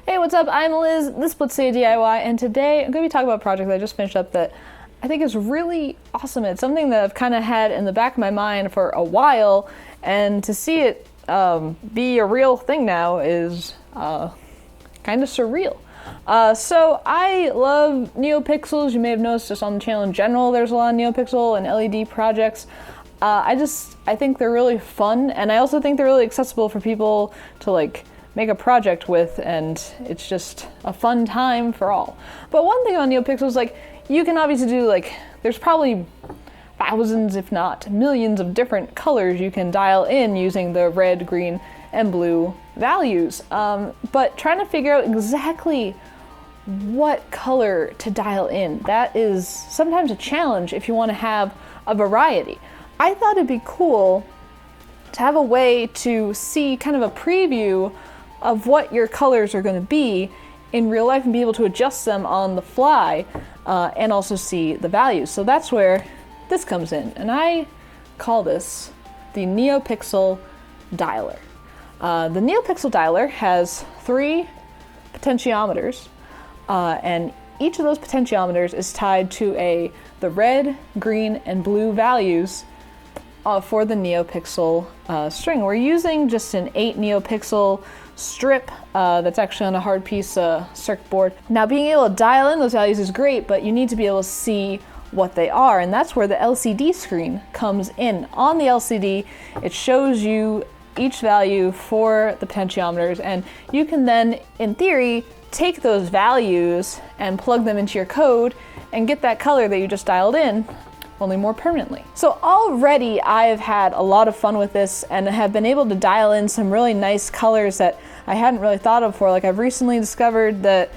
Hey, what's up? I'm Liz, this is Let's Say DIY, and today I'm going to be talking about a project that I just finished up that I think is really awesome. It's something that I've kind of had in the back of my mind for a while, and to see it be a real thing now is kind of surreal. So I love NeoPixels. You may have noticed just on the channel in general there's a lot of NeoPixel and LED projects. I think they're really fun, and I also think they're really accessible for people to like make a project with, and it's just a fun time for all. But one thing on NeoPixels, like, you can obviously do, like, there's probably thousands, if not millions of different colors you can dial in using the red, green, and blue values. But trying to figure out exactly what color to dial in, that is sometimes a challenge if you want to have a variety. I thought it'd be cool to have a way to see kind of a preview of what your colors are going to be in real life and be able to adjust them on the fly and also see the values. So that's where this comes in, and I call this the Neopixel Dialer. The Neopixel Dialer has 3 potentiometers, and each of those potentiometers is tied to the red, green, and blue values for the NeoPixel string. We're using just an 8 NeoPixel strip that's actually on a hard piece circuit board. Now, being able to dial in those values is great, but you need to be able to see what they are, and that's where the LCD screen comes in. On the LCD, it shows you each value for the potentiometers, and you can then, in theory, take those values and plug them into your code and get that color that you just dialed in, only more permanently. So already I've had a lot of fun with this and have been able to dial in some really nice colors that I hadn't really thought of before. Like, I've recently discovered that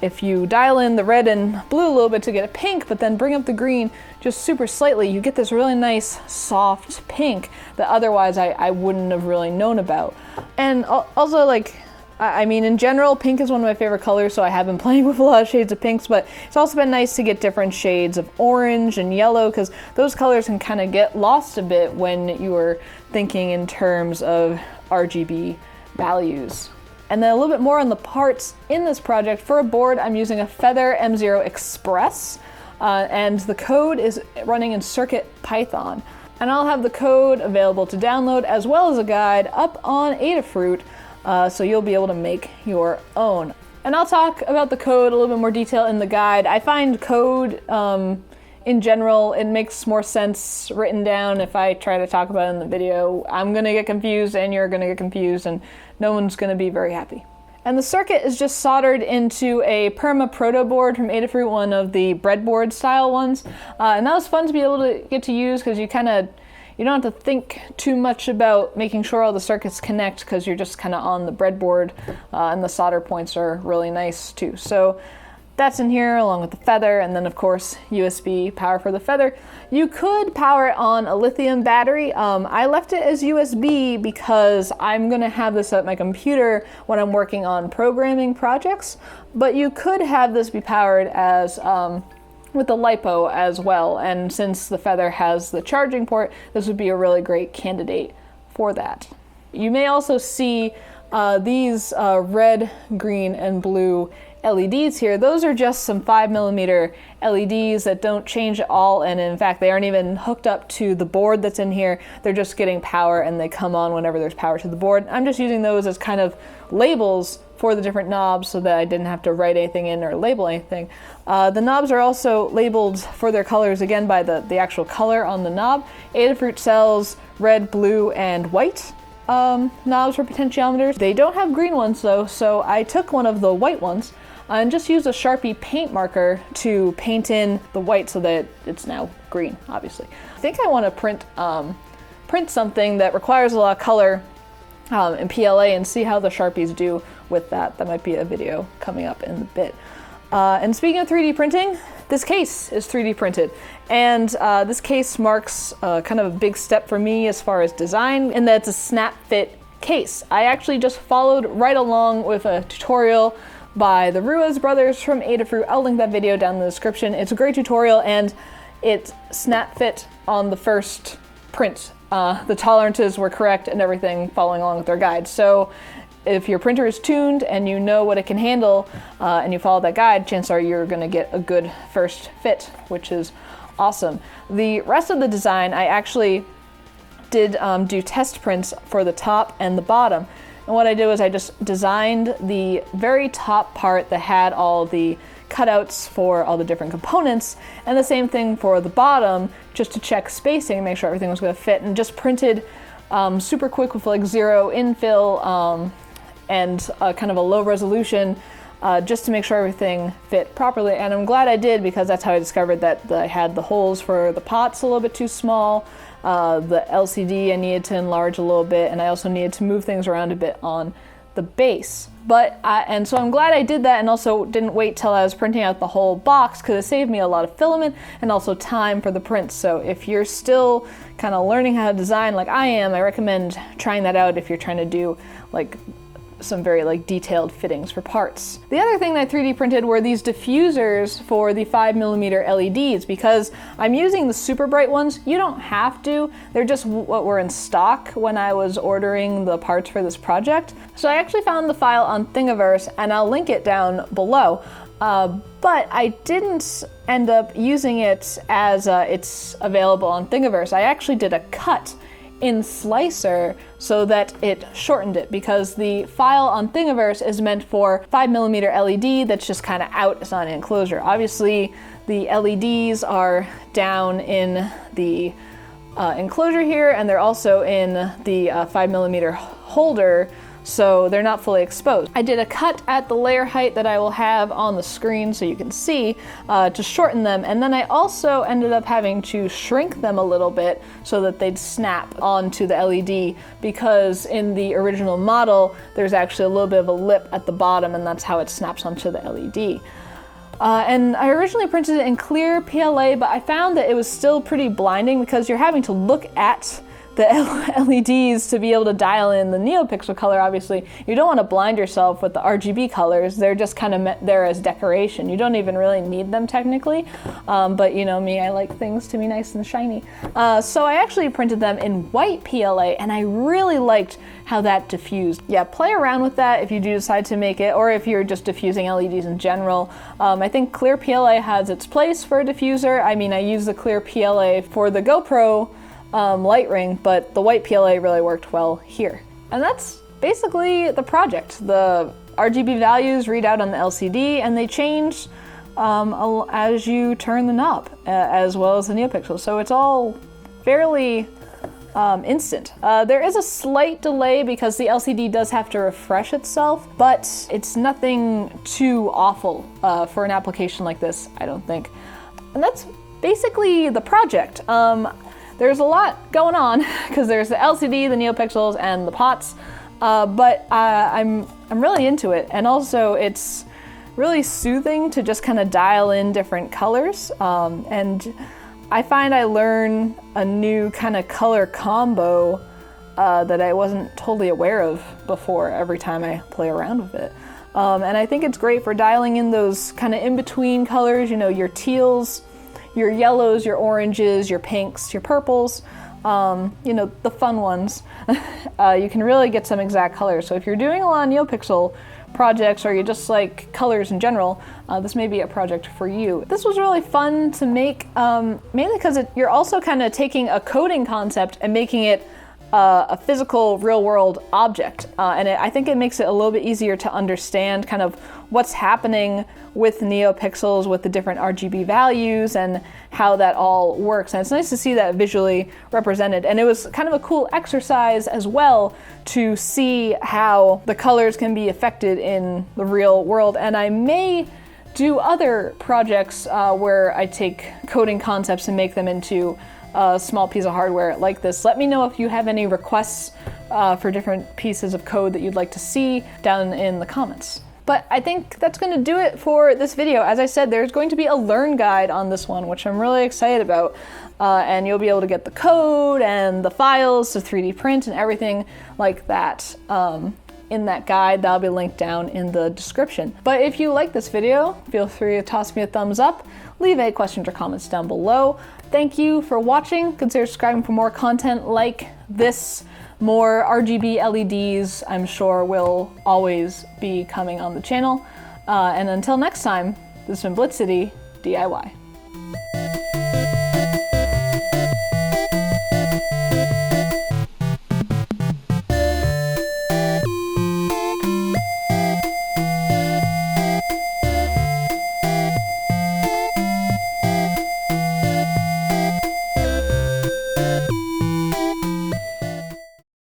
if you dial in the red and blue a little bit to get a pink, but then bring up the green just super slightly, you get this really nice soft pink that otherwise I wouldn't have really known about. And also, like, I mean, in general, pink is one of my favorite colors, so I have been playing with a lot of shades of pinks, but it's also been nice to get different shades of orange and yellow, because those colors can kind of get lost a bit when you are thinking in terms of RGB values. And then a little bit more on the parts in this project. For a board, I'm using a Feather M0 Express, and the code is running in CircuitPython. And I'll have the code available to download, as well as a guide up on Adafruit, so you'll be able to make your own. And I'll talk about the code a little bit more detail in the guide. I find code, in general, it makes more sense written down. If I try to talk about it in the video, I'm gonna get confused and you're gonna get confused, and no one's gonna be very happy. And the circuit is just soldered into a Perma Proto board from Adafruit, one of the breadboard style ones. And that was fun to be able to get to use, because you don't have to think too much about making sure all the circuits connect, because you're just kind of on the breadboard, and the solder points are really nice too. So that's in here along with the Feather, and then of course USB power for the Feather. You could power it on a lithium battery. I left it as USB because I'm gonna have this at my computer when I'm working on programming projects, but you could have this be powered as with the LiPo as well, and since the Feather has the charging port, this would be a really great candidate for that. You may also see these red, green, and blue LEDs here. Those are just some 5mm LEDs that don't change at all, and in fact they aren't even hooked up to the board that's in here. They're just getting power, and they come on whenever there's power to the board. I'm just using those as kind of labels for the different knobs so that I didn't have to write anything in or label anything. The knobs are also labeled for their colors, again, by the actual color on the knob. Adafruit sells red, blue, and white knobs for potentiometers. They don't have green ones though, so I took one of the white ones and just used a Sharpie paint marker to paint in the white so that it's now green, obviously. I think I want to print something that requires a lot of color in PLA and see how the Sharpies do with that. That might be a video coming up in a bit. And speaking of 3D printing, this case is 3D printed. And this case marks kind of a big step for me as far as design, in that it's a snap fit case. I actually just followed right along with a tutorial by the Ruiz brothers from Adafruit. I'll link that video down in the description. It's a great tutorial, and it snap fit on the first print. The tolerances were correct and everything, following along with their guide. So if your printer is tuned and you know what it can handle and you follow that guide, chances are you're going to get a good first fit, which is awesome. The rest of the design, I actually did do test prints for the top and the bottom. And what I did was I just designed the very top part that had all the cutouts for all the different components, and the same thing for the bottom, just to check spacing, make sure everything was going to fit, and just printed super quick with like zero infill and kind of a low resolution, just to make sure everything fit properly. And I'm glad I did, because that's how I discovered that I had the holes for the pots a little bit too small. The LCD I needed to enlarge a little bit, and I also needed to move things around a bit on the base. And so I'm glad I did that, and also didn't wait till I was printing out the whole box, because it saved me a lot of filament and also time for the prints. So if you're still kind of learning how to design like I am, I recommend trying that out if you're trying to do like some very like detailed fittings for parts. The other thing that I 3D printed were these diffusers for the 5mm LEDs, because I'm using the super bright ones. You don't have to. They're just what were in stock when I was ordering the parts for this project. So I actually found the file on Thingiverse, and I'll link it down below. But I didn't end up using it as it's available on Thingiverse. I actually did a cut in Slicer so that it shortened it, because the file on Thingiverse is meant for 5mm LED that's just kind of out, it's not an enclosure. Obviously the LEDs are down in the enclosure here, and they're also in the 5mm holder, so they're not fully exposed. I did a cut at the layer height that I will have on the screen so you can see to shorten them, and then I also ended up having to shrink them a little bit so that they'd snap onto the LED, because in the original model there's actually a little bit of a lip at the bottom, and that's how it snaps onto the LED. And I originally printed it in clear PLA, but I found that it was still pretty blinding, because you're having to look at the LEDs to be able to dial in the NeoPixel color. Obviously, you don't want to blind yourself with the RGB colors. They're just kind of there as decoration. You don't even really need them technically, but you know me, I like things to be nice and shiny. So I actually printed them in white PLA, and I really liked how that diffused. Yeah, play around with that if you do decide to make it, or if you're just diffusing LEDs in general. I think clear PLA has its place for a diffuser. I mean, I use the clear PLA for the GoPro light ring, but the white PLA really worked well here. And that's basically the project. The RGB values read out on the LCD, and they change as you turn the knob, as well as the NeoPixels. So it's all fairly instant. There is a slight delay because the LCD does have to refresh itself, but it's nothing too awful for an application like this, I don't think. And that's basically the project. There's a lot going on because there's the LCD, the NeoPixels, and the pots, but I'm really into it, and also it's really soothing to just kind of dial in different colors, and I find I learn a new kind of color combo that I wasn't totally aware of before every time I play around with it. And I think it's great for dialing in those kind of in-between colors, you know, your teals, your yellows, your oranges, your pinks, your purples, you know, the fun ones. You can really get some exact colors. So if you're doing a lot of NeoPixel projects, or you just like colors in general, this may be a project for you. This was really fun to make, mainly because you're also kind of taking a coding concept and making it a physical real-world object, and I think it makes it a little bit easier to understand kind of what's happening with NeoPixels, with the different RGB values, and how that all works. And it's nice to see that visually represented, and it was kind of a cool exercise as well to see how the colors can be affected in the real world. And I may do other projects where I take coding concepts and make them into a small piece of hardware like this. Let me know if you have any requests for different pieces of code that you'd like to see down in the comments. But I think that's going to do it for this video. As I said, there's going to be a learn guide on this one, which I'm really excited about. And you'll be able to get the code and the files to 3D print and everything like that in that guide. That'll be linked down in the description. But if you like this video, feel free to toss me a thumbs up, leave any questions or comments down below. Thank you for watching. Consider subscribing for more content like this, more RGB LEDs, I'm sure, will always be coming on the channel. And until next time, this has been Blitz City DIY.